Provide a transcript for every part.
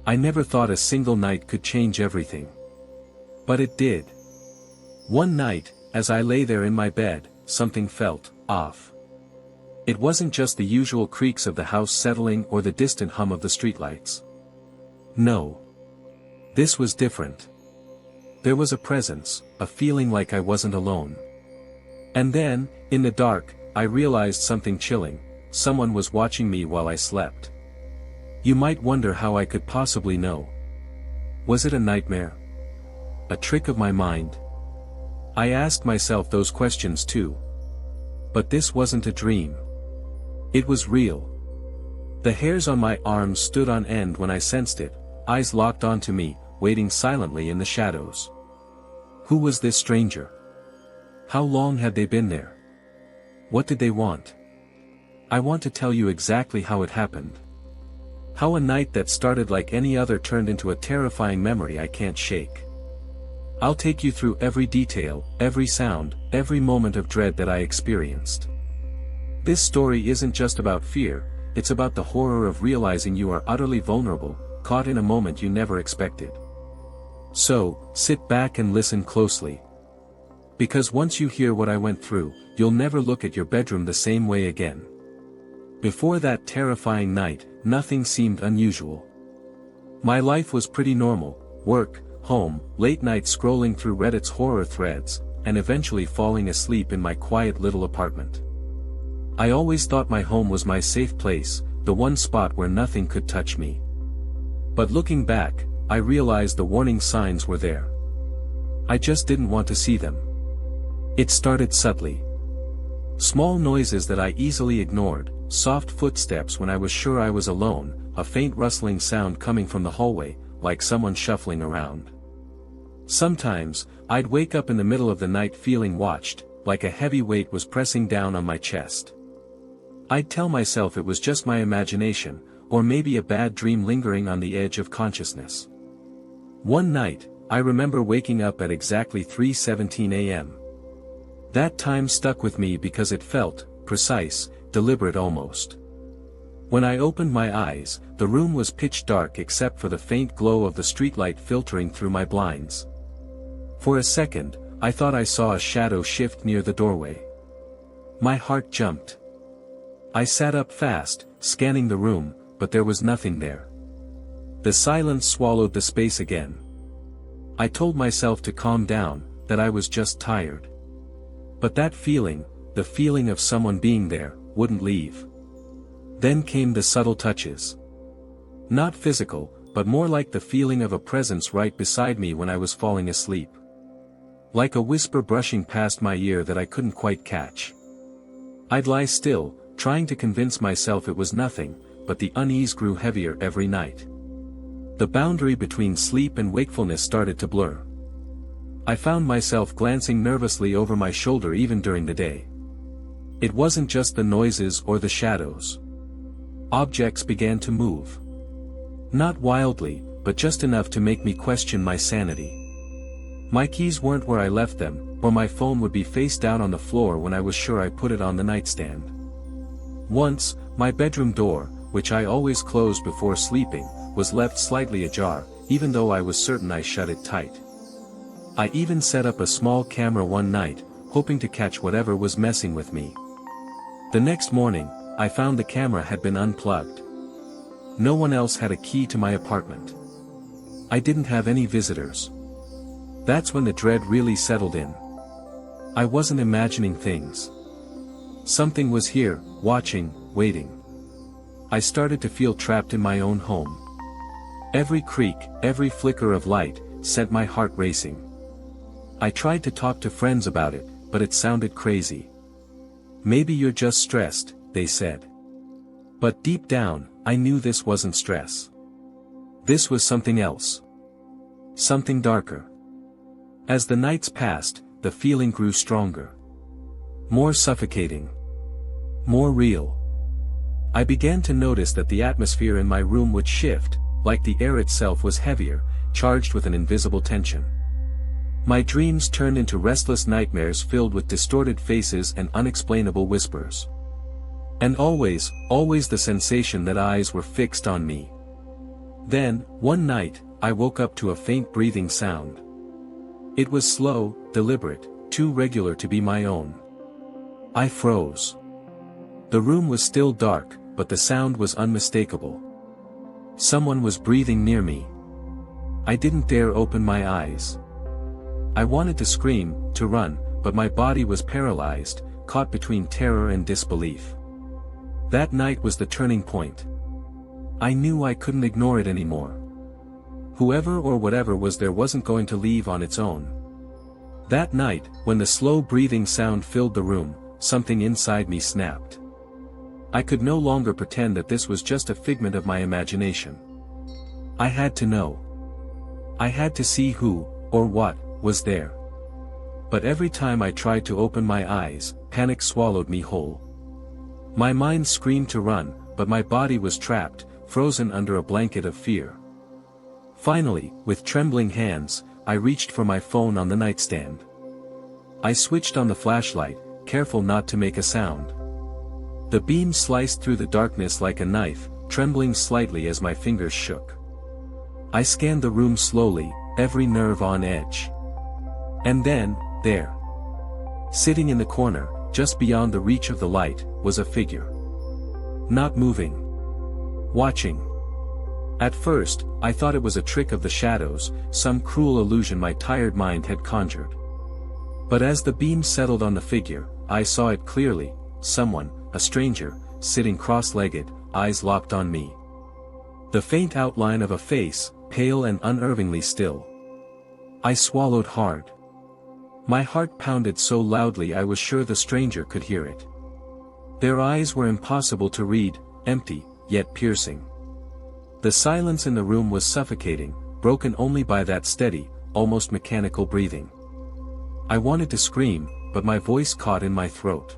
I never thought a single night could change everything. But it did. One night, as I lay there in my bed, something felt off. It wasn't just the usual creaks of the house settling or the distant hum of the streetlights. No. This was different. There was a presence, a feeling like I wasn't alone. And then, in the dark, I realized something chilling. Someone was watching me while I slept. You might wonder how I could possibly know. Was it a nightmare? A trick of my mind? I asked myself those questions too. But this wasn't a dream. It was real. The hairs on my arms stood on end when I sensed it, eyes locked onto me, waiting silently in the shadows. Who was this stranger? How long had they been there? What did they want? I want to tell you exactly how it happened. How a night that started like any other turned into a terrifying memory I can't shake. I'll take you through every detail, every sound, every moment of dread that I experienced. This story isn't just about fear, it's about the horror of realizing you are utterly vulnerable, caught in a moment you never expected. So, sit back and listen closely. Because once you hear what I went through, you'll never look at your bedroom the same way again. Before that terrifying night, nothing seemed unusual. My life was pretty normal: work, home, late nights scrolling through Reddit's horror threads, and eventually falling asleep in my quiet little apartment. I always thought my home was my safe place, the one spot where nothing could touch me. But looking back, I realized the warning signs were there. I just didn't want to see them. It started subtly. Small noises that I easily ignored, soft footsteps when I was sure I was alone, a faint rustling sound coming from the hallway, like someone shuffling around. Sometimes, I'd wake up in the middle of the night feeling watched, like a heavy weight was pressing down on my chest. I'd tell myself it was just my imagination, or maybe a bad dream lingering on the edge of consciousness. One night, I remember waking up at exactly 3:17 a.m. That time stuck with me because it felt precise, deliberate almost. When I opened my eyes, the room was pitch dark except for the faint glow of the streetlight filtering through my blinds. For a second, I thought I saw a shadow shift near the doorway. My heart jumped. I sat up fast, scanning the room, but there was nothing there. The silence swallowed the space again. I told myself to calm down, that I was just tired. But that feeling, the feeling of someone being there, wouldn't leave. Then came the subtle touches. Not physical, but more like the feeling of a presence right beside me when I was falling asleep. Like a whisper brushing past my ear that I couldn't quite catch. I'd lie still, trying to convince myself it was nothing, but the unease grew heavier every night. The boundary between sleep and wakefulness started to blur. I found myself glancing nervously over my shoulder even during the day. It wasn't just the noises or the shadows. Objects began to move. Not wildly, but just enough to make me question my sanity. My keys weren't where I left them, or my phone would be face down on the floor when I was sure I put it on the nightstand. Once, my bedroom door, which I always closed before sleeping, was left slightly ajar, even though I was certain I shut it tight. I even set up a small camera one night, hoping to catch whatever was messing with me. The next morning, I found the camera had been unplugged. No one else had a key to my apartment. I didn't have any visitors. That's when the dread really settled in. I wasn't imagining things. Something was here, watching, waiting. I started to feel trapped in my own home. Every creak, every flicker of light, sent my heart racing. I tried to talk to friends about it, but it sounded crazy. Maybe you're just stressed, they said. But deep down, I knew this wasn't stress. This was something else. Something darker. As the nights passed, the feeling grew stronger. More suffocating. More real. I began to notice that the atmosphere in my room would shift, like the air itself was heavier, charged with an invisible tension. My dreams turned into restless nightmares filled with distorted faces and unexplainable whispers. And always the sensation that eyes were fixed on me. Then, one night, I woke up to a faint breathing sound. It was slow, deliberate, too regular to be my own. I froze. The room was still dark, but the sound was unmistakable. Someone was breathing near me. I didn't dare open my eyes. I wanted to scream, to run, but my body was paralyzed, caught between terror and disbelief. That night was the turning point. I knew I couldn't ignore it anymore. Whoever or whatever was there wasn't going to leave on its own. That night, when the slow breathing sound filled the room, something inside me snapped. I could no longer pretend that this was just a figment of my imagination. I had to know. I had to see who, or what, was there. But every time I tried to open my eyes, panic swallowed me whole. My mind screamed to run, but my body was trapped, frozen under a blanket of fear. Finally, with trembling hands, I reached for my phone on the nightstand. I switched on the flashlight, careful not to make a sound. The beam sliced through the darkness like a knife, trembling slightly as my fingers shook. I scanned the room slowly, every nerve on edge. And then, there, sitting in the corner, just beyond the reach of the light, was a figure. Not moving. Watching. At first, I thought it was a trick of the shadows, some cruel illusion my tired mind had conjured. But as the beam settled on the figure, I saw it clearly, someone, a stranger, sitting cross-legged, eyes locked on me. The faint outline of a face, pale and unervingly still. I swallowed hard. My heart pounded so loudly I was sure the stranger could hear it. Their eyes were impossible to read, empty, yet piercing. The silence in the room was suffocating, broken only by that steady, almost mechanical breathing. I wanted to scream, but my voice caught in my throat.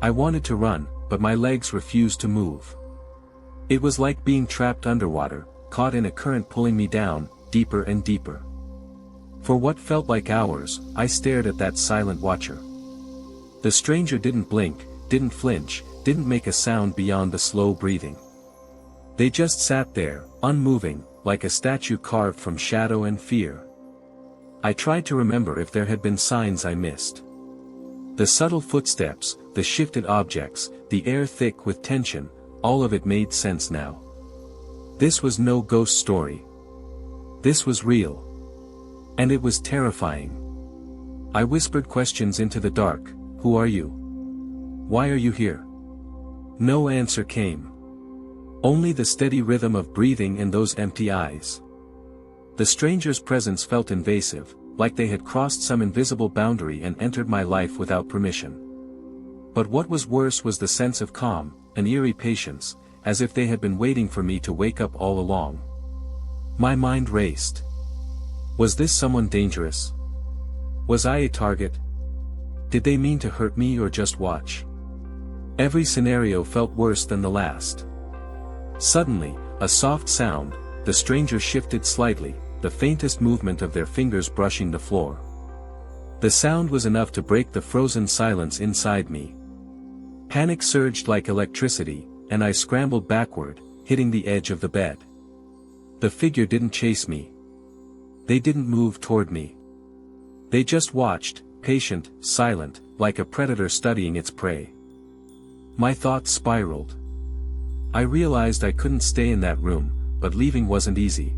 I wanted to run, but my legs refused to move. It was like being trapped underwater, caught in a current pulling me down, deeper and deeper. For what felt like hours, I stared at that silent watcher. The stranger didn't blink, didn't flinch, didn't make a sound beyond the slow breathing. They just sat there, unmoving, like a statue carved from shadow and fear. I tried to remember if there had been signs I missed. The subtle footsteps, the shifted objects, the air thick with tension, all of it made sense now. This was no ghost story. This was real. And it was terrifying. I whispered questions into the dark. Who are you? Why are you here? No answer came. Only the steady rhythm of breathing and those empty eyes. The stranger's presence felt invasive, like they had crossed some invisible boundary and entered my life without permission. But what was worse was the sense of calm, an eerie patience, as if they had been waiting for me to wake up all along. My mind raced. Was this someone dangerous? Was I a target? Did they mean to hurt me or just watch? Every scenario felt worse than the last. Suddenly, a soft sound, the stranger shifted slightly, the faintest movement of their fingers brushing the floor. The sound was enough to break the frozen silence inside me. Panic surged like electricity, and I scrambled backward, hitting the edge of the bed. The figure didn't chase me. They didn't move toward me. They just watched, patient, silent, like a predator studying its prey. My thoughts spiraled. I realized I couldn't stay in that room, but leaving wasn't easy.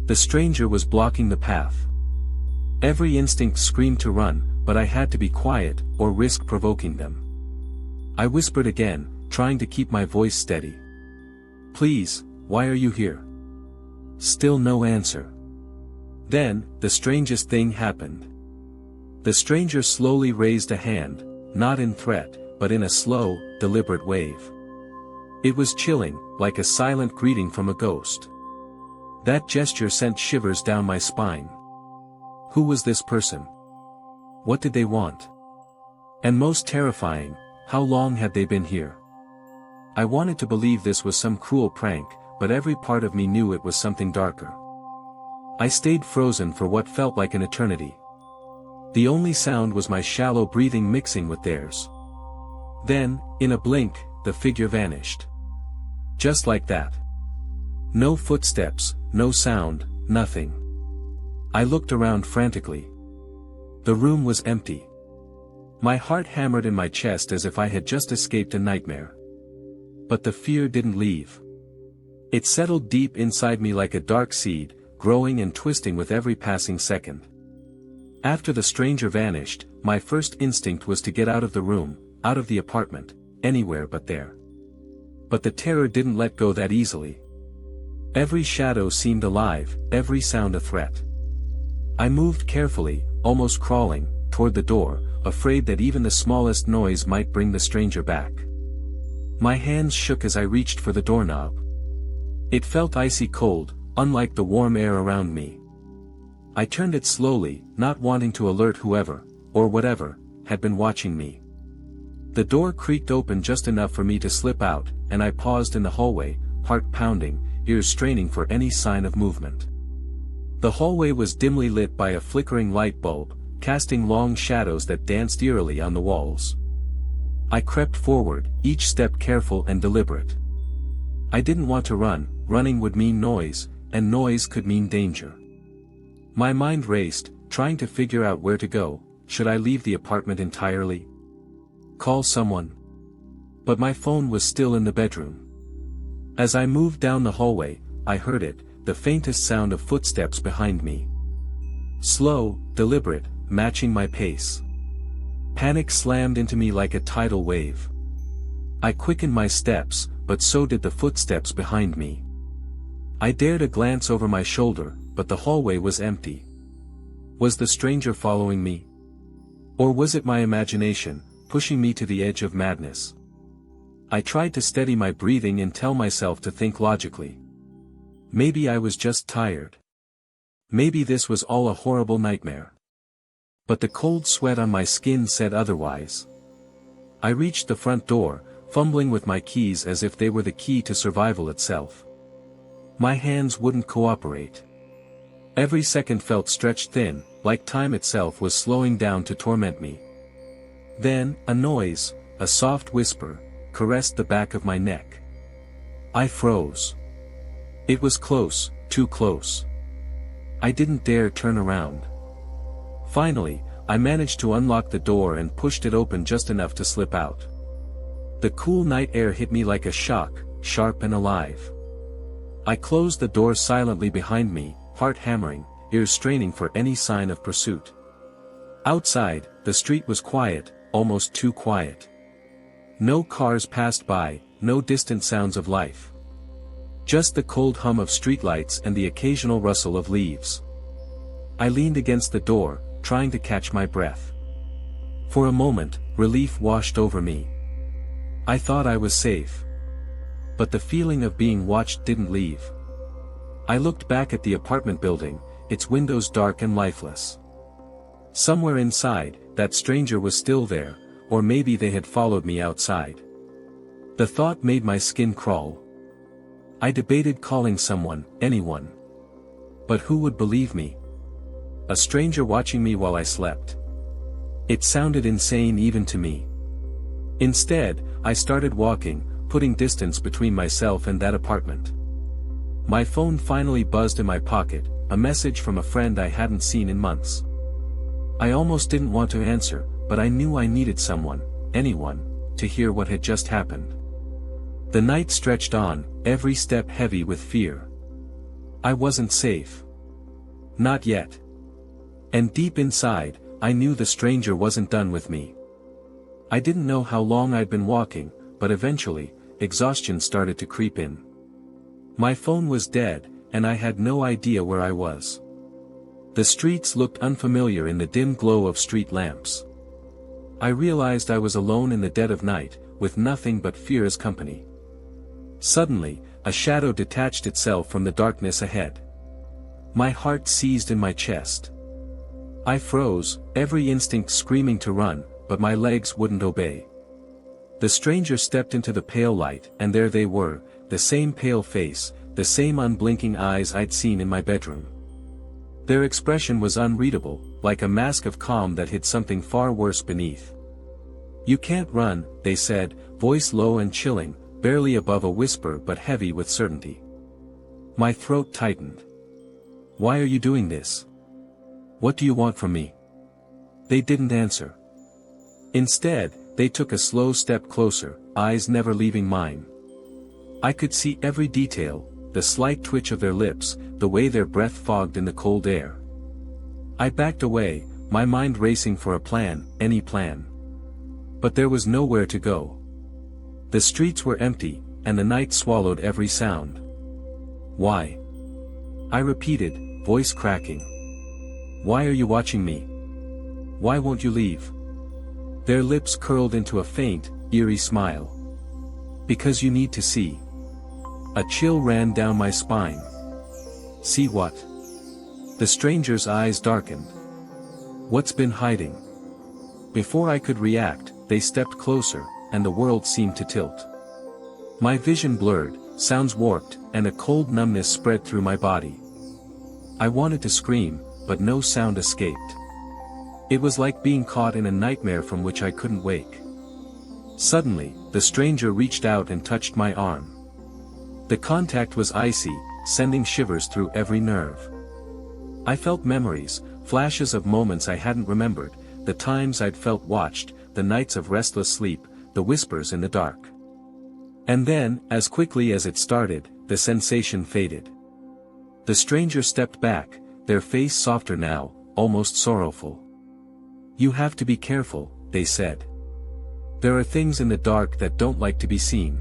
The stranger was blocking the path. Every instinct screamed to run, but I had to be quiet, or risk provoking them. I whispered again, trying to keep my voice steady. Please, why are you here? Still no answer. Then, the strangest thing happened. The stranger slowly raised a hand, not in threat, but in a slow, deliberate wave. It was chilling, like a silent greeting from a ghost. That gesture sent shivers down my spine. Who was this person? What did they want? And most terrifying, how long had they been here? I wanted to believe this was some cruel prank, but every part of me knew it was something darker. I stayed frozen for what felt like an eternity. The only sound was my shallow breathing mixing with theirs. Then, in a blink, the figure vanished. Just like that. No footsteps, no sound, nothing. I looked around frantically. The room was empty. My heart hammered in my chest as if I had just escaped a nightmare. But the fear didn't leave. It settled deep inside me like a dark seed, growing and twisting with every passing second. After the stranger vanished, my first instinct was to get out of the room, out of the apartment, anywhere but there. But the terror didn't let go that easily. Every shadow seemed alive, every sound a threat. I moved carefully, almost crawling, toward the door, afraid that even the smallest noise might bring the stranger back. My hands shook as I reached for the doorknob. It felt icy cold, unlike the warm air around me. I turned it slowly, not wanting to alert whoever, or whatever, had been watching me. The door creaked open just enough for me to slip out, and I paused in the hallway, heart pounding, ears straining for any sign of movement. The hallway was dimly lit by a flickering light bulb, casting long shadows that danced eerily on the walls. I crept forward, each step careful and deliberate. I didn't want to run, running would mean noise, and noise could mean danger. My mind raced, trying to figure out where to go. Should I leave the apartment entirely? Call someone? But my phone was still in the bedroom. As I moved down the hallway, I heard it, the faintest sound of footsteps behind me. Slow, deliberate, matching my pace. Panic slammed into me like a tidal wave. I quickened my steps, but so did the footsteps behind me. I dared a glance over my shoulder, but the hallway was empty. Was the stranger following me? Or was it my imagination, pushing me to the edge of madness? I tried to steady my breathing and tell myself to think logically. Maybe I was just tired. Maybe this was all a horrible nightmare. But the cold sweat on my skin said otherwise. I reached the front door, fumbling with my keys as if they were the key to survival itself. My hands wouldn't cooperate. Every second felt stretched thin, like time itself was slowing down to torment me. Then, a noise, a soft whisper, caressed the back of my neck. I froze. It was close, too close. I didn't dare turn around. Finally, I managed to unlock the door and pushed it open just enough to slip out. The cool night air hit me like a shock, sharp and alive. I closed the door silently behind me, heart hammering, ears straining for any sign of pursuit. Outside, the street was quiet, almost too quiet. No cars passed by, no distant sounds of life. Just the cold hum of streetlights and the occasional rustle of leaves. I leaned against the door, trying to catch my breath. For a moment, relief washed over me. I thought I was safe. But the feeling of being watched didn't leave. I looked back at the apartment building, its windows dark and lifeless. Somewhere inside, that stranger was still there, or maybe they had followed me outside. The thought made my skin crawl. I debated calling someone, anyone. But who would believe me? A stranger watching me while I slept. It sounded insane even to me. Instead, I started walking, putting distance between myself and that apartment. My phone finally buzzed in my pocket, a message from a friend I hadn't seen in months. I almost didn't want to answer, but I knew I needed someone, anyone, to hear what had just happened. The night stretched on, every step heavy with fear. I wasn't safe. Not yet. And deep inside, I knew the stranger wasn't done with me. I didn't know how long I'd been walking, but eventually, exhaustion started to creep in. My phone was dead, and I had no idea where I was. The streets looked unfamiliar in the dim glow of street lamps. I realized I was alone in the dead of night, with nothing but fear as company. Suddenly, a shadow detached itself from the darkness ahead. My heart seized in my chest. I froze, every instinct screaming to run, but my legs wouldn't obey. The stranger stepped into the pale light, and there they were, the same pale face, the same unblinking eyes I'd seen in my bedroom. Their expression was unreadable, like a mask of calm that hid something far worse beneath. "You can't run," they said, voice low and chilling, barely above a whisper but heavy with certainty. My throat tightened. Why are you doing this? What do you want from me? They didn't answer. Instead, they took a slow step closer, eyes never leaving mine. I could see every detail, the slight twitch of their lips, the way their breath fogged in the cold air. I backed away, my mind racing for a plan, any plan. But there was nowhere to go. The streets were empty, and the night swallowed every sound. Why? I repeated, voice cracking. Why are you watching me? Why won't you leave? Their lips curled into a faint, eerie smile. Because you need to see. A chill ran down my spine. See what? The stranger's eyes darkened. What's been hiding? Before I could react, they stepped closer, and the world seemed to tilt. My vision blurred, sounds warped, and a cold numbness spread through my body. I wanted to scream, but no sound escaped. It was like being caught in a nightmare from which I couldn't wake. Suddenly, the stranger reached out and touched my arm. The contact was icy, sending shivers through every nerve. I felt memories, flashes of moments I hadn't remembered, the times I'd felt watched, the nights of restless sleep, the whispers in the dark. And then, as quickly as it started, the sensation faded. The stranger stepped back, their face softer now, almost sorrowful. You have to be careful, they said. There are things in the dark that don't like to be seen.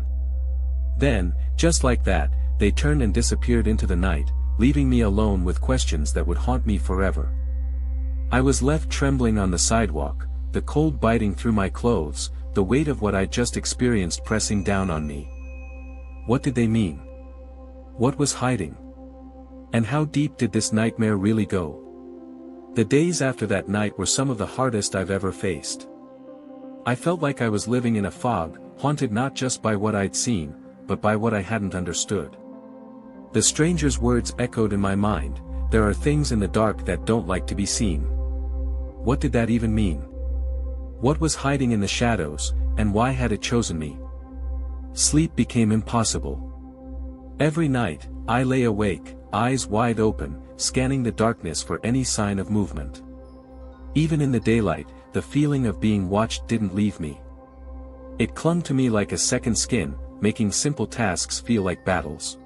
Then, just like that, they turned and disappeared into the night, leaving me alone with questions that would haunt me forever. I was left trembling on the sidewalk, the cold biting through my clothes, the weight of what I'd just experienced pressing down on me. What did they mean? What was hiding? And how deep did this nightmare really go? The days after that night were some of the hardest I've ever faced. I felt like I was living in a fog, haunted not just by what I'd seen, but by what I hadn't understood. The stranger's words echoed in my mind, there are things in the dark that don't like to be seen. What did that even mean? What was hiding in the shadows, and why had it chosen me? Sleep became impossible. Every night, I lay awake, eyes wide open, scanning the darkness for any sign of movement. Even in the daylight, the feeling of being watched didn't leave me. It clung to me like a second skin, making simple tasks feel like battles.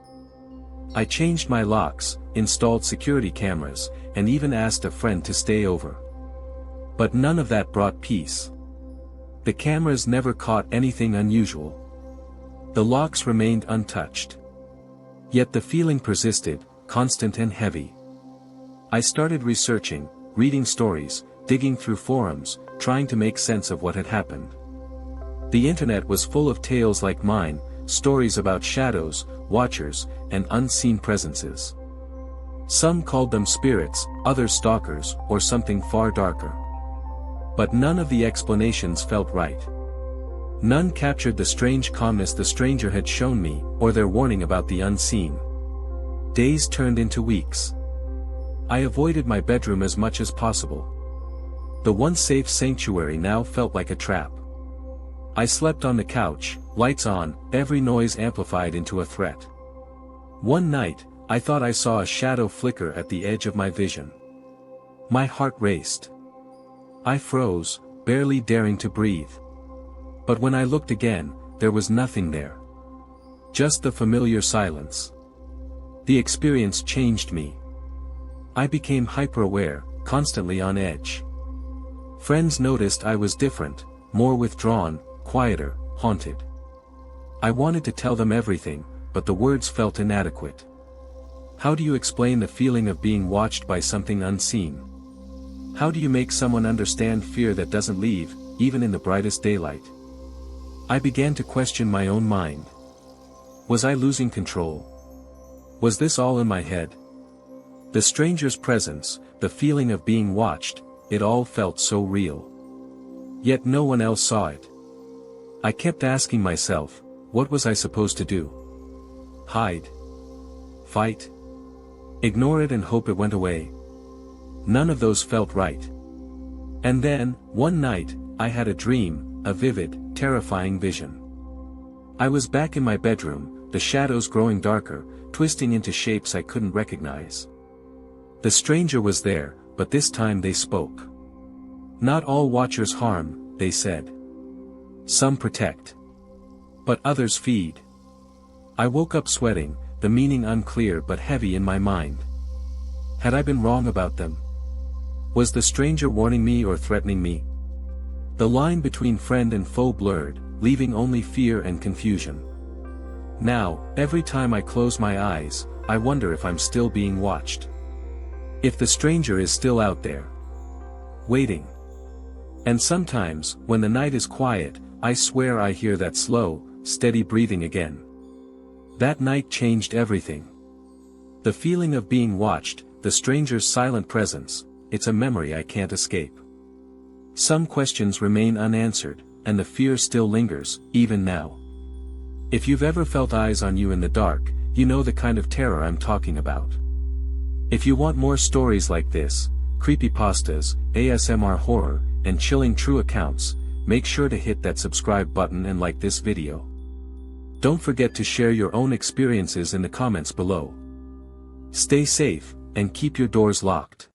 I changed my locks, installed security cameras, and even asked a friend to stay over. But none of that brought peace. The cameras never caught anything unusual. The locks remained untouched. Yet the feeling persisted, constant and heavy. I started researching, reading stories, digging through forums, trying to make sense of what had happened. The internet was full of tales like mine, stories about shadows, watchers, and unseen presences. Some called them spirits, others stalkers, or something far darker. But none of the explanations felt right. None captured the strange calmness the stranger had shown me, or their warning about the unseen. Days turned into weeks. I avoided my bedroom as much as possible. The once safe sanctuary now felt like a trap. I slept on the couch, lights on, every noise amplified into a threat. One night, I thought I saw a shadow flicker at the edge of my vision. My heart raced. I froze, barely daring to breathe. But when I looked again, there was nothing there. Just the familiar silence. The experience changed me. I became hyper-aware, constantly on edge. Friends noticed I was different, more withdrawn, quieter, haunted. I wanted to tell them everything, but the words felt inadequate. How do you explain the feeling of being watched by something unseen? How do you make someone understand fear that doesn't leave, even in the brightest daylight? I began to question my own mind. Was I losing control? Was this all in my head? The stranger's presence, the feeling of being watched, it all felt so real. Yet no one else saw it. I kept asking myself, what was I supposed to do? Hide? Fight? Ignore it and hope it went away? None of those felt right. And then, one night, I had a dream, a vivid, terrifying vision. I was back in my bedroom, the shadows growing darker, twisting into shapes I couldn't recognize. The stranger was there, but this time they spoke. "Not all watchers harm," they said. "Some protect. But others feed." I woke up sweating, the meaning unclear but heavy in my mind. Had I been wrong about them? Was the stranger warning me or threatening me? The line between friend and foe blurred, leaving only fear and confusion. Now, every time I close my eyes, I wonder if I'm still being watched. If the stranger is still out there, waiting. And sometimes, when the night is quiet, I swear I hear that slow, steady breathing again. That night changed everything. The feeling of being watched, the stranger's silent presence, it's a memory I can't escape. Some questions remain unanswered, and the fear still lingers, even now. If you've ever felt eyes on you in the dark, you know the kind of terror I'm talking about. If you want more stories like this, creepypastas, ASMR horror, and chilling true accounts, make sure to hit that subscribe button and like this video. Don't forget to share your own experiences in the comments below. Stay safe, and keep your doors locked.